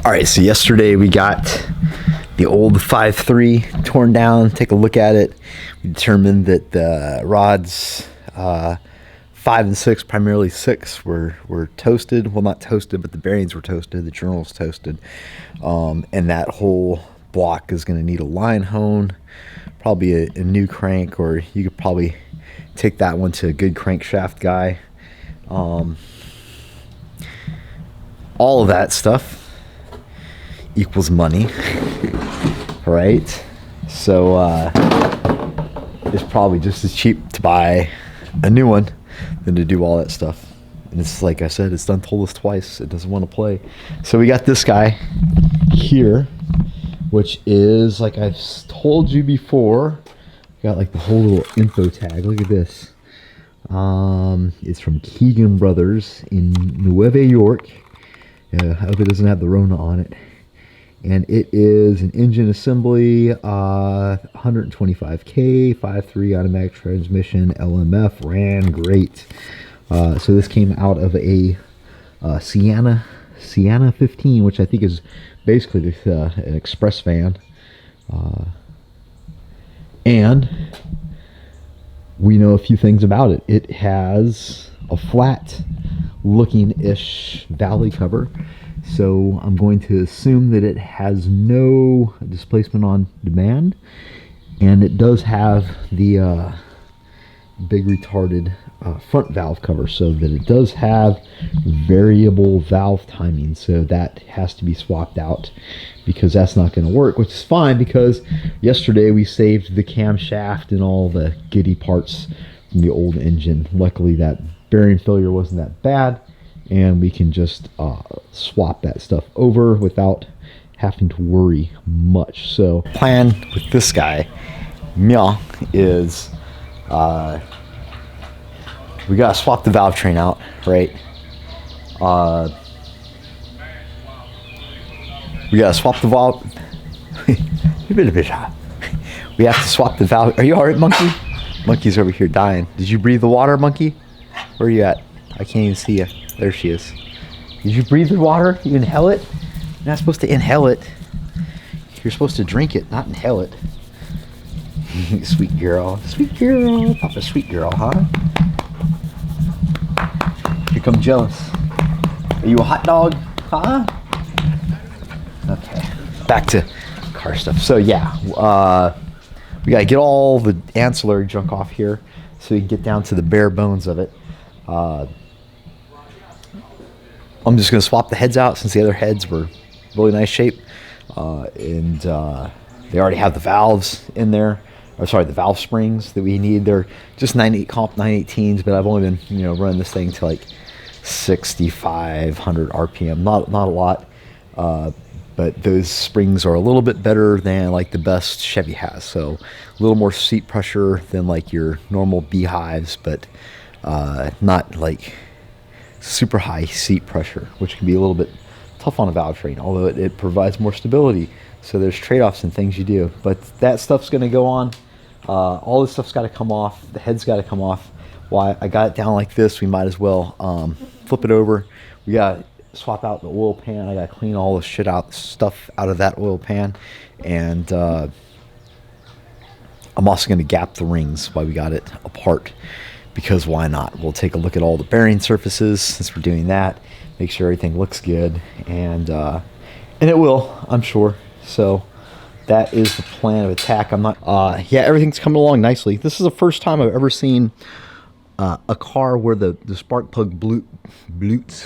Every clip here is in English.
All right, so yesterday we got the old 5.3 torn down. Take a look at it. We determined that the rods 5 and 6, primarily 6, were toasted. Well, not toasted, but the bearings were toasted. The journal's toasted, and that whole block is going to need a line hone, probably a new crank, or you could probably take that one to a good crankshaft guy. All of that stuff equals money, right? So it's probably just as cheap to buy a new one than to do all that stuff. And it's like I said, it's done told us twice it doesn't want to play. So we got this guy here, which is, like I've told you before, got like the whole little info tag. Look at this. It's from Keegan Brothers in Nueva York. I hope it doesn't have the Rona on it. And it is an engine assembly, 125K, 5.3 automatic transmission, LMF, ran great. So this came out of a Sienna 15, which I think is basically an express van. And we know a few things about it. It has a flat looking-ish valley cover. So I'm going to assume that it has no displacement on demand, and it does have the big retarded front valve cover, so that it does have variable valve timing. So that has to be swapped out because that's not going to work, which is fine because yesterday we saved the camshaft and all the giddy parts from the old engine. Luckily that bearing failure wasn't that bad, and we can just swap that stuff over without having to worry much. So plan with this guy is we gotta swap the valve train out, right? We gotta swap the valve. We have to swap the valve. Are you all right, monkey? Monkey's over here dying. Did you breathe the water, monkey? Where are you at? I can't even see you. There she is. Did you breathe the water? You inhale it? You're not supposed to inhale it. You're supposed to drink it, not inhale it. Sweet girl. Sweet girl. Papa, sweet girl, huh? Here comes Jealous. Are you a hot dog? Huh? Okay. Back to car stuff. So yeah, we gotta get all the ancillary junk off here so we can get down to the bare bones of it. I'm just going to swap the heads out since the other heads were really nice shape. And they already have the valves in there. Or sorry, the valve springs that we need. They're just 98 comp 918s, but I've only been, running this thing to like 6,500 RPM. Not a lot. But those springs are a little bit better than like the best Chevy has. So a little more seat pressure than like your normal Beehives, but not like super high seat pressure, which can be a little bit tough on a valve train, although it provides more stability. So there's trade-offs and things you do, but that stuff's going to go on. All this stuff's got to come off. The head's got to come off. Why I got it down like this, we might as well flip it over. We got to swap out the oil pan. I got to clean all the stuff out of that oil pan, and I'm also going to gap the rings while we got it apart. Because why not? We'll take a look at all the bearing surfaces since we're doing that. Make sure everything looks good, and it will, I'm sure. So that is the plan of attack. Yeah, everything's coming along nicely. This is the first time I've ever seen a car where the spark plug boots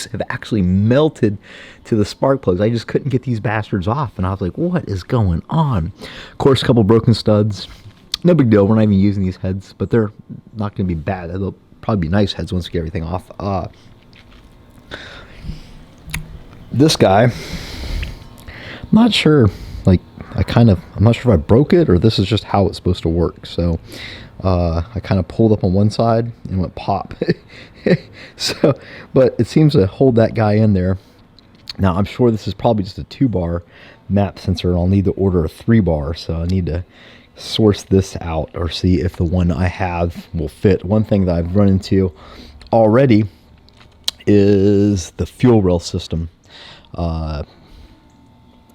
have actually melted to the spark plugs. I just couldn't get these bastards off, and I was like, what is going on? Of course, a couple broken studs. No big deal. We're not even using these heads, but they're not going to be bad. They'll probably be nice heads once we get everything off. This guy, I'm not sure. Like, I'm not sure if I broke it or this is just how it's supposed to work. So, I kind of pulled up on one side and went pop. But it seems to hold that guy in there. Now, I'm sure this is probably just a 2-bar map sensor, and I'll need to order a 3-bar. So I need to source this out or see if the one I have will fit. One thing that I've run into already is the fuel rail system. I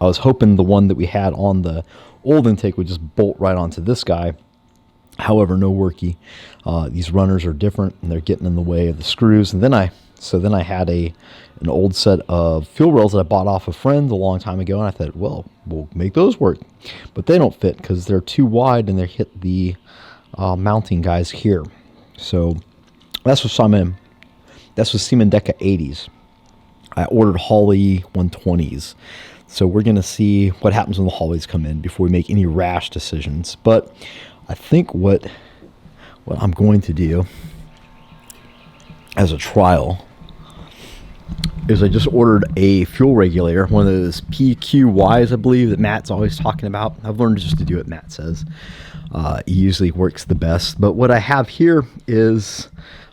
was hoping the one that we had on the old intake would just bolt right onto this guy. However, no worky. These runners are different and they're getting in the way of the screws. And then I had an old set of fuel rails that I bought off a friend a long time ago, and I thought, well, we'll make those work. But they don't fit because they're too wide and they hit the mounting guys here. So that's what Siemens Deca 80s. I ordered Holley 120s. So we're going to see what happens when the Holleys come in before we make any rash decisions. But I think what I'm going to do as a trial is I just ordered a fuel regulator, one of those PQYs, I believe, that Matt's always talking about. I've learned just to do what Matt says. It usually works the best. But what I have here is,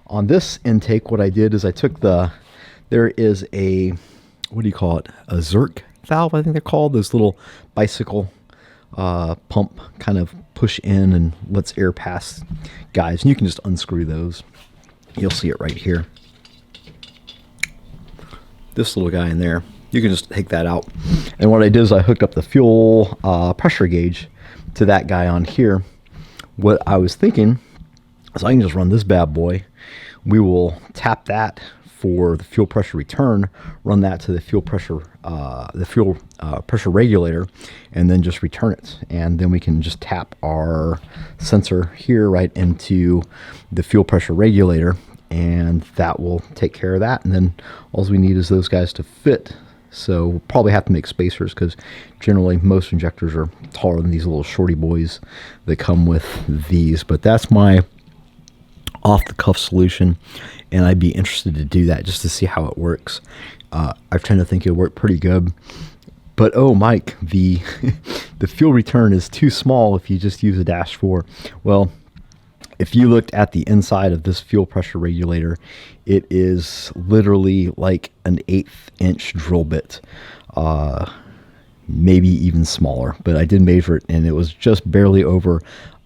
on this intake, what I did is I took there is a, what do you call it? A Zerk valve, I think they're called. Those little bicycle pump kind of push in and lets air pass guys. And you can just unscrew those. You'll see it right here. This little guy in there. You can just take that out. And what I did is I hooked up the fuel pressure gauge to that guy on here. What I was thinking is I can just run this bad boy. We will tap that for the fuel pressure return, run that to the fuel pressure regulator, and then just return it. And then we can just tap our sensor here right into the fuel pressure regulator, and that will take care of that. And then all we need is those guys to fit. So we'll probably have to make spacers because generally most injectors are taller than these little shorty boys that come with these. But that's my off-the-cuff solution, and I'd be interested to do that just to see how it works. I tend to think it'll work pretty good. But oh, Mike, the fuel return is too small if you just use a -4. Well, if you looked at the inside of this fuel pressure regulator, it is literally like an 1/8 inch drill bit, maybe even smaller. But I did measure it, and it was just barely over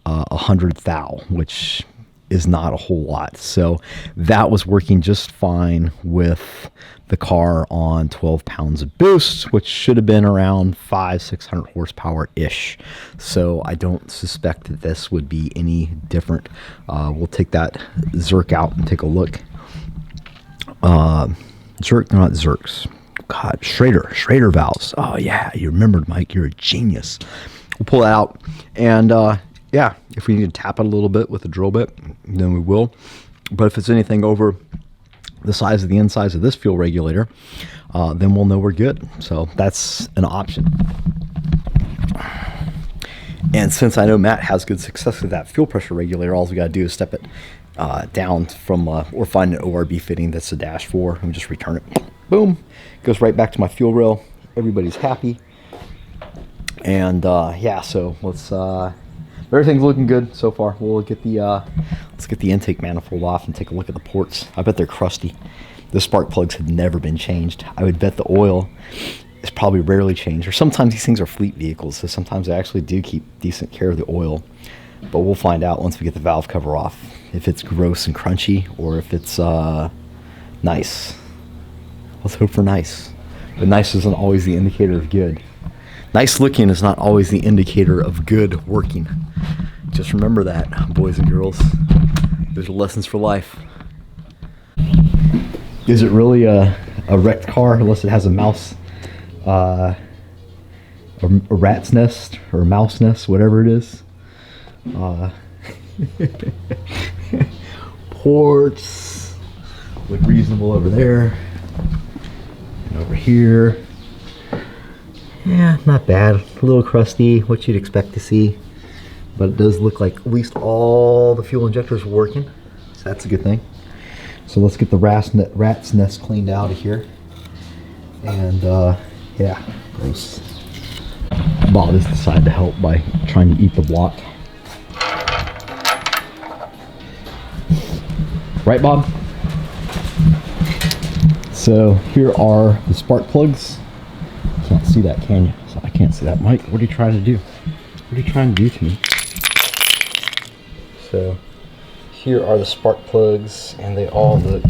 100 thou, which is not a whole lot. So that was working just fine with the car on 12 pounds of boost, which should have been around 500-600 horsepower ish. So I don't suspect that this would be any different. We'll take that Zerk out and take a look. Zerk, not Zerks. God, Schrader valves. Oh yeah, you remembered, Mike. You're a genius. We'll pull that out, and yeah, if we need to tap it a little bit with a drill bit, then we will. But if it's anything over the size of the insides of this fuel regulator, then we'll know we're good. So that's an option. And since I know Matt has good success with that fuel pressure regulator, all we got to do is step it down from, or find an ORB fitting that's a -4 and just return it. Boom, goes right back to my fuel rail. Everybody's happy. And yeah, so let's. Everything's looking good so far. We'll get the let's get the intake manifold off and take a look at the ports. I bet they're crusty. The spark plugs have never been changed. I would bet the oil is probably rarely changed. Or sometimes these things are fleet vehicles, so sometimes they actually do keep decent care of the oil. But we'll find out once we get the valve cover off if it's gross and crunchy or if it's nice. Let's hope for nice. But nice isn't always the indicator of good. Nice looking is not always the indicator of good working. Just remember that, boys and girls. Those are lessons for life. Is it really a wrecked car unless it has a mouse, a rat's nest or a mouse nest, whatever it is? Ports look reasonable over there and over here. Yeah, not bad. A little crusty, what you'd expect to see. But it does look like at least all the fuel injectors are working. So that's a good thing. So let's get the rat's nest cleaned out of here. And yeah, gross. Bob has decided to help by trying to eat the block. Right, Bob? So here are the spark plugs. Can't see that, can you? So I can't see that. Mike, what are you trying to do? What are you trying to do to me? So here are the spark plugs, and they all look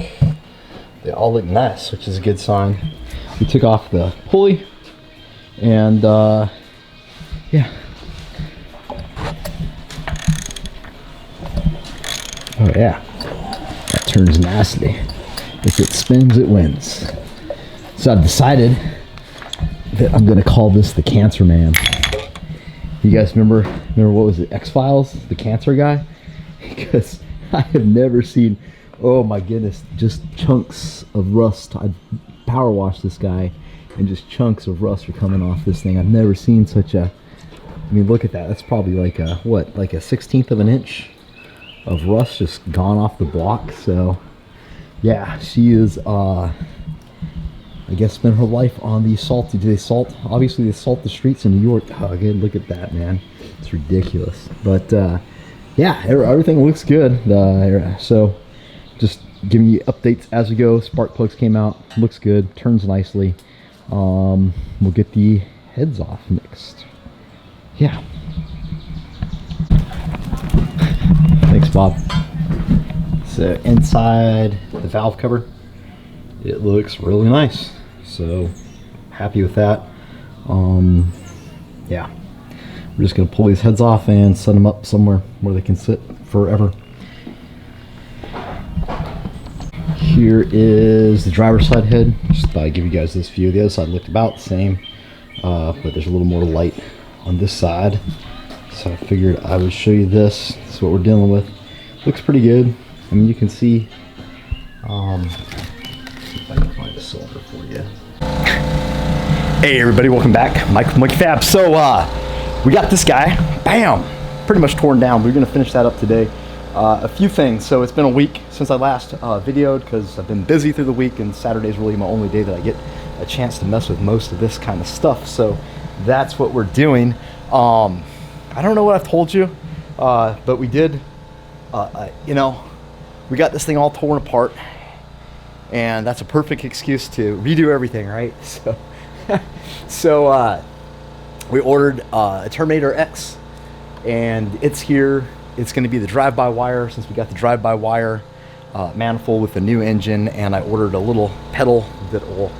they all look nice, which is a good sign. We took off the pulley, and yeah. Oh yeah, that turns nicely. If it spins, it wins. So I've decided that I'm gonna call this the Cancer Man. You guys remember what was it, X-Files, the cancer guy? Because I have never seen, oh my goodness, just chunks of rust. I power washed this guy and just chunks of rust are coming off this thing. I've never seen such a, I mean, look at that. That's probably like a, what, like a 1/16 of an inch of rust just gone off the block. So yeah, she is, I guess, spent her life on the salt. Do they salt? Obviously, they salt the streets in New York. Oh, good. Look at that, man. It's ridiculous. But yeah, everything looks good. So just giving you updates as we go. Spark plugs came out. Looks good. Turns nicely. We'll get the heads off next. Yeah. Thanks, Bob. So inside the valve cover, it looks really nice. So happy with that. Yeah, we're just gonna pull these heads off and set them up somewhere where they can sit forever. Here is the driver's side head. Just thought I'd give you guys this view. The other side looked about the same, but there's a little more light on this side. So I figured I would show you this. This is what we're dealing with. Looks pretty good. I mean, you can see, see if I can find a cylinder for you. Hey everybody, welcome back. Mike from Monkey Fab. So we got this guy, bam, pretty much torn down. We're gonna finish that up today. A few things. So it's been a week since I last videoed because I've been busy through the week, and Saturday's really my only day that I get a chance to mess with most of this kind of stuff. So that's what we're doing. I don't know what I've told you, but we did, you know, we got this thing all torn apart, and that's a perfect excuse to redo everything, right? So, we ordered a Terminator X, and it's here. It's going to be the drive-by-wire, since we got the drive-by-wire manifold with the new engine, and I ordered a little pedal that will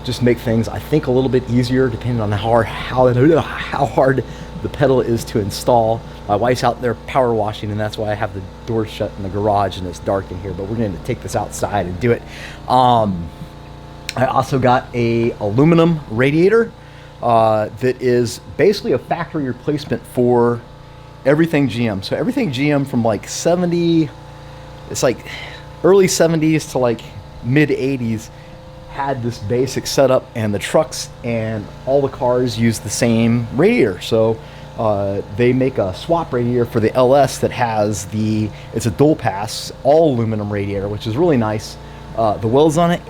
just make things, I think, a little bit easier depending on how hard the pedal is to install. My wife's out there power washing, and that's why I have the door shut in the garage and it's dark in here, but we're going to take this outside and do it. I also got a aluminum radiator that is basically a factory replacement for everything GM. So everything GM from like 70, it's like early 70s to like mid 80s had this basic setup, and the trucks and all the cars use the same radiator. So they make a swap radiator for the LS that has it's a dual pass, all aluminum radiator, which is really nice. The welds on it,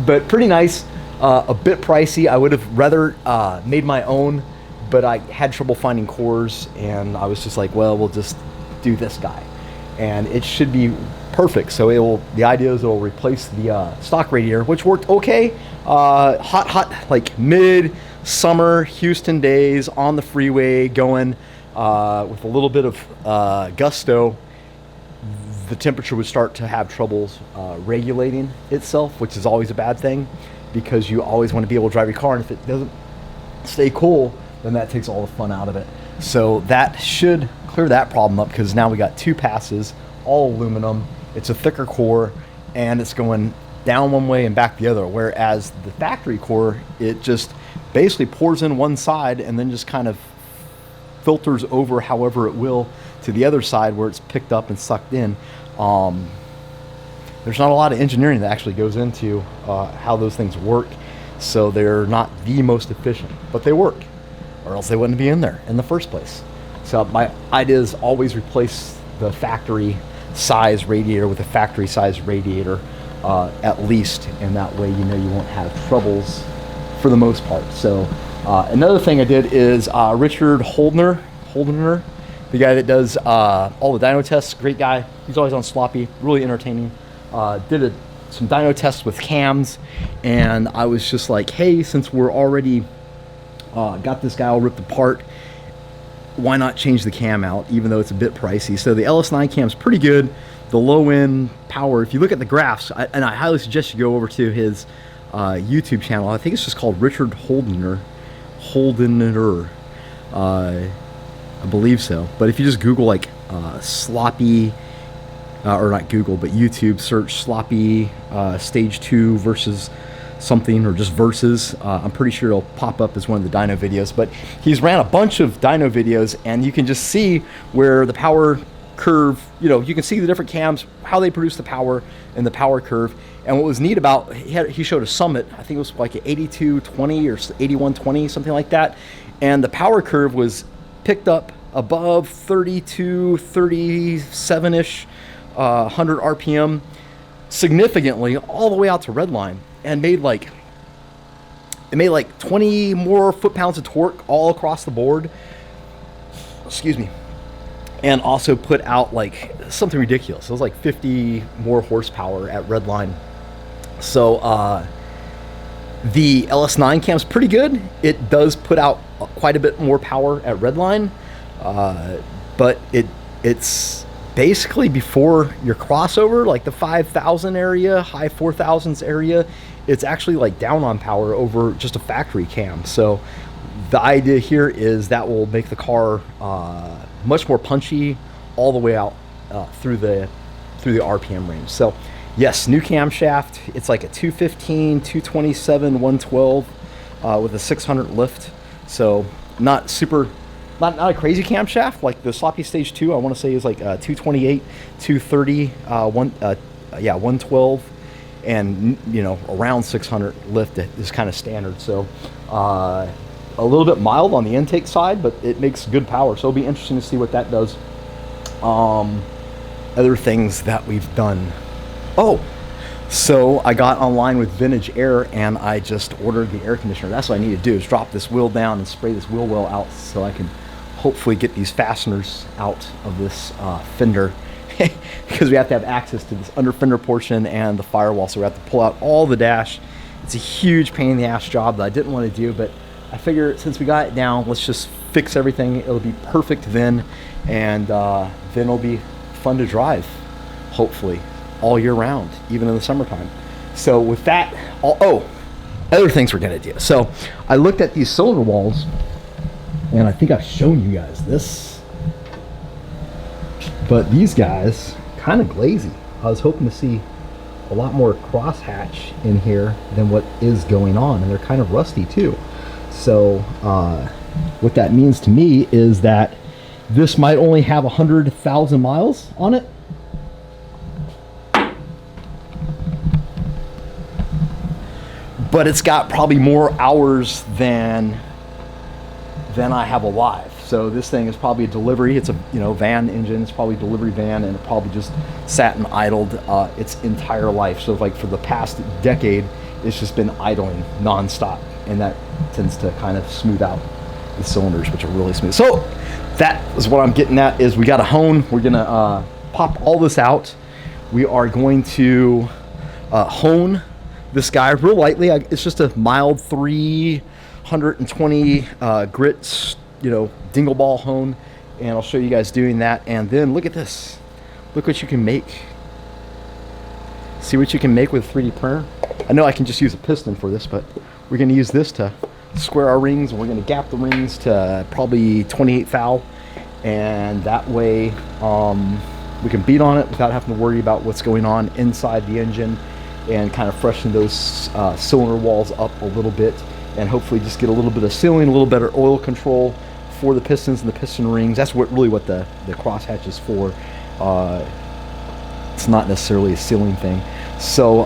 but pretty nice. A bit pricey. I would have rather made my own, but I had trouble finding cores, and I was just like, well, we'll just do this guy, and it should be perfect. So the idea is it will replace the stock radiator, which worked okay. Hot like mid-summer Houston days on the freeway going with a little bit of gusto. The temperature would start to have troubles regulating itself, which is always a bad thing, because you always want to be able to drive your car, and if it doesn't stay cool, then that takes all the fun out of it. So that should clear that problem up, because now we got two passes, all aluminum. It's a thicker core, and it's going down one way and back the other, whereas the factory core, it just basically pours in one side and then just kind of filters over however it will to the other side where it's picked up and sucked in. There's not a lot of engineering that actually goes into how those things work, so they're not the most efficient, but they work, or else they wouldn't be in there in the first place. So my idea is always replace the factory size radiator with a factory size radiator at least, and that way you know you won't have troubles for the most part. So another thing I did is Richard Holdner, the guy that does all the dyno tests, great guy. He's always on Sloppy, really entertaining. Did some dyno tests with cams, and I was just like, hey, since we're already got this guy all ripped apart, why not change the cam out, even though it's a bit pricey? So the LS9 cam's pretty good. The low end power. If you look at the graphs, and I highly suggest you go over to his YouTube channel. I think it's just called Richard Holdener. I believe so. But if you just Google like sloppy, or not Google, but YouTube, search sloppy stage 2 versus something, or just versus, I'm pretty sure it'll pop up as one of the dyno videos. But he's ran a bunch of dyno videos, and you can just see where the power curve, you can see the different cams, how they produce the power and the power curve. And what was neat about, he showed a Summit, I think it was like an 8220 or 8120, something like that, and the power curve was picked up above 32, 37-ish, 100 RPM significantly all the way out to redline, and made like 20 more foot-pounds of torque all across the board. Excuse me. And also put out like something ridiculous. It was like 50 more horsepower at redline. So the LS9 cam's pretty good. It does put out quite a bit more power at redline, but it's basically before your crossover, like the 5,000 area, high 4,000s area, it's actually like down on power over just a factory cam. So the idea here is that will make the car much more punchy all the way out through the RPM range. So yes, new camshaft. It's like a 215, 227, 112 with a 600 lift. So not a crazy camshaft like the sloppy stage 2. I want to say is like 228, 230, 112, and around 600 lift is kind of standard. So a little bit mild on the intake side, but it makes good power. So it'll be interesting to see what that does. Other things that we've done. Oh, so I got online with Vintage Air, and I just ordered the air conditioner. That's what I need to do, is drop this wheel down and spray this wheel well out so I can hopefully get these fasteners out of this fender because we have to have access to this under fender portion and the firewall. So we have to pull out all the dash. It's a huge pain in the ass job that I didn't want to do, but I figure since we got it down, let's just fix everything. It'll be perfect then, and then it'll be fun to drive, hopefully, all year round, even in the summertime. So with that, other things we're gonna do. So I looked at these cylinder walls, and I think I've shown you guys this, but these guys kind of glazy. I was hoping to see a lot more crosshatch in here than what is going on, and they're kind of rusty too. So what that means to me is that this might only have 100,000 miles on it. But it's got probably more hours than I have alive. So this thing is probably a delivery. It's a van engine. It's probably a delivery van, and it probably just sat and idled its entire life. So like for the past decade, it's just been idling nonstop, and that tends to kind of smooth out the cylinders, which are really smooth. So that is what I'm getting at, is we got a hone. We're gonna pop all this out. We are going to hone this guy real lightly. It's just a mild 320 grit, dingle ball hone, and I'll show you guys doing that. And then look at this. Look what you can make. See what you can make with a 3D printer. I know I can just use a piston for this, but we're going to use this to square our rings, and we're going to gap the rings to probably 28 thou, and that way we can beat on it without having to worry about what's going on inside the engine, and kind of freshen those cylinder walls up a little bit, and hopefully just get a little bit of sealing, a little better oil control for the pistons and the piston rings. That's what the crosshatch is for. It's not necessarily a sealing thing. So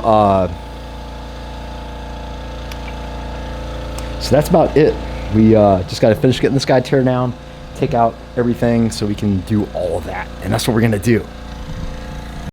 that's about it. We just got to finish getting this guy tear down, take out everything so we can do all of that, and that's what we're gonna do.